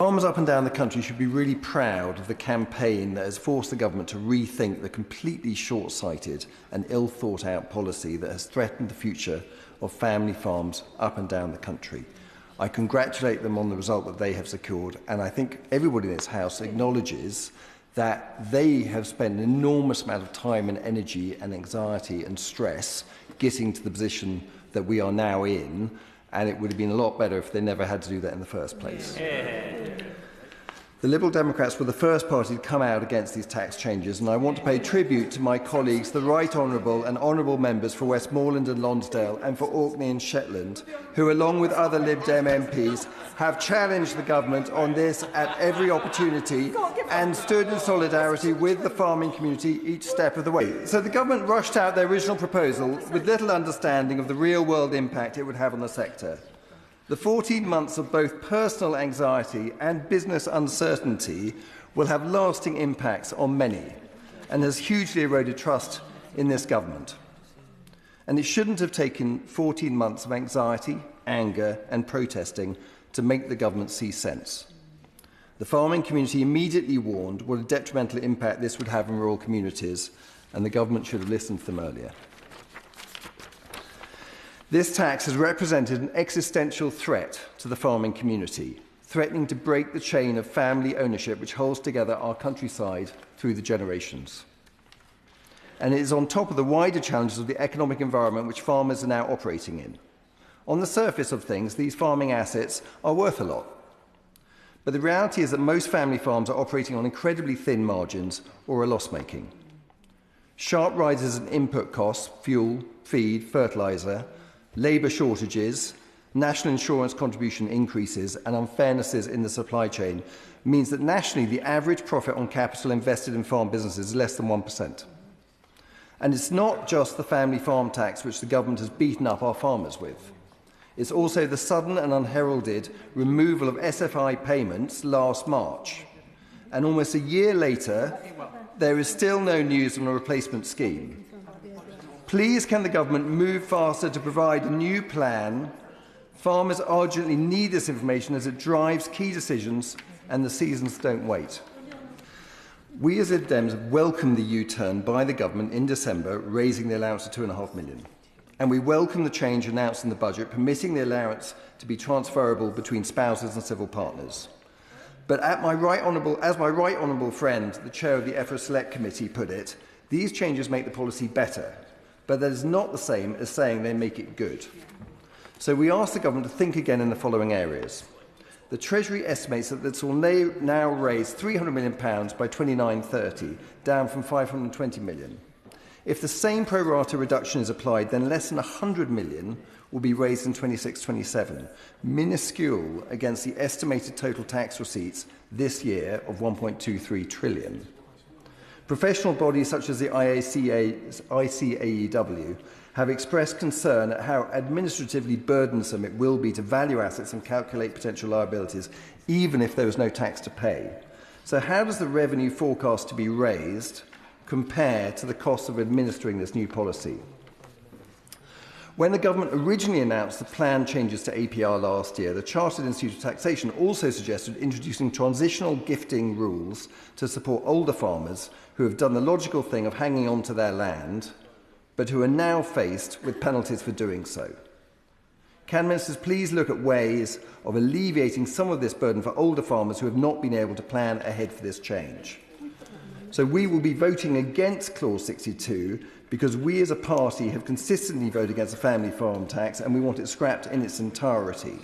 Farmers up and down the country should be really proud of the campaign that has forced the government to rethink the completely short-sighted and ill-thought-out policy that has threatened the future of family farms up and down the country. I congratulate them on the result that they have secured, and I think everybody in this House acknowledges that they have spent an enormous amount of time and energy and anxiety and stress getting to the position that we are now in, and it would have been a lot better if they never had to do that in the first place. The Liberal Democrats were the first party to come out against these tax changes, and I want to pay tribute to my colleagues, the Right Honourable and Honourable members for Westmoreland and Lonsdale and for Orkney and Shetland, who, along with other Lib Dem MPs, have challenged the government on this at every opportunity and stood in solidarity with the farming community each step of the way. So the government rushed out their original proposal with little understanding of the real-world impact it would have on the sector. The 14 months of both personal anxiety and business uncertainty will have lasting impacts on many and has hugely eroded trust in this government. And it shouldn't have taken 14 months of anxiety, anger and protesting to make the government see sense. The farming community immediately warned what a detrimental impact this would have in rural communities, and the government should have listened to them earlier. This tax has represented an existential threat to the farming community, threatening to break the chain of family ownership which holds together our countryside through the generations. And it is on top of the wider challenges of the economic environment which farmers are now operating in. On the surface of things, these farming assets are worth a lot. But the reality is that most family farms are operating on incredibly thin margins or are loss-making. Sharp rises in input costs, fuel, feed, fertiliser, labour shortages, national insurance contribution increases and unfairnesses in the supply chain means that nationally the average profit on capital invested in farm businesses is less than 1%. And it's not just the family farm tax which the government has beaten up our farmers with. It's also the sudden and unheralded removal of SFI payments last March. And almost a year later, there is still no news on a replacement scheme. Please can the government move faster to provide a new plan? Farmers urgently need this information as it drives key decisions and the seasons don't wait. We as Lib Dems welcome the U-turn by the government in December, raising the allowance to £2.5 million. And we welcome the change announced in the budget, permitting the allowance to be transferable between spouses and civil partners. But as my right honourable friend, the chair of the EFRA Select Committee, put it, these changes make the policy better. But that is not the same as saying they make it good. So we ask the government to think again in the following areas. The Treasury estimates that this will now raise £300 million by 29-30, down from £520 million. If the same pro rata reduction is applied, then less than £100 million will be raised in 26-27, minuscule against the estimated total tax receipts this year of £1.23 trillion. Professional bodies such as the ICAEW have expressed concern at how administratively burdensome it will be to value assets and calculate potential liabilities, even if there was no tax to pay. So how does the revenue forecast to be raised compare to the cost of administering this new policy? When the government originally announced the planned changes to APR last year, the Chartered Institute of Taxation also suggested introducing transitional gifting rules to support older farmers who have done the logical thing of hanging on to their land, but who are now faced with penalties for doing so. Can ministers please look at ways of alleviating some of this burden for older farmers who have not been able to plan ahead for this change? So we will be voting against Clause 62 because we as a party have consistently voted against the family farm tax and we want it scrapped in its entirety.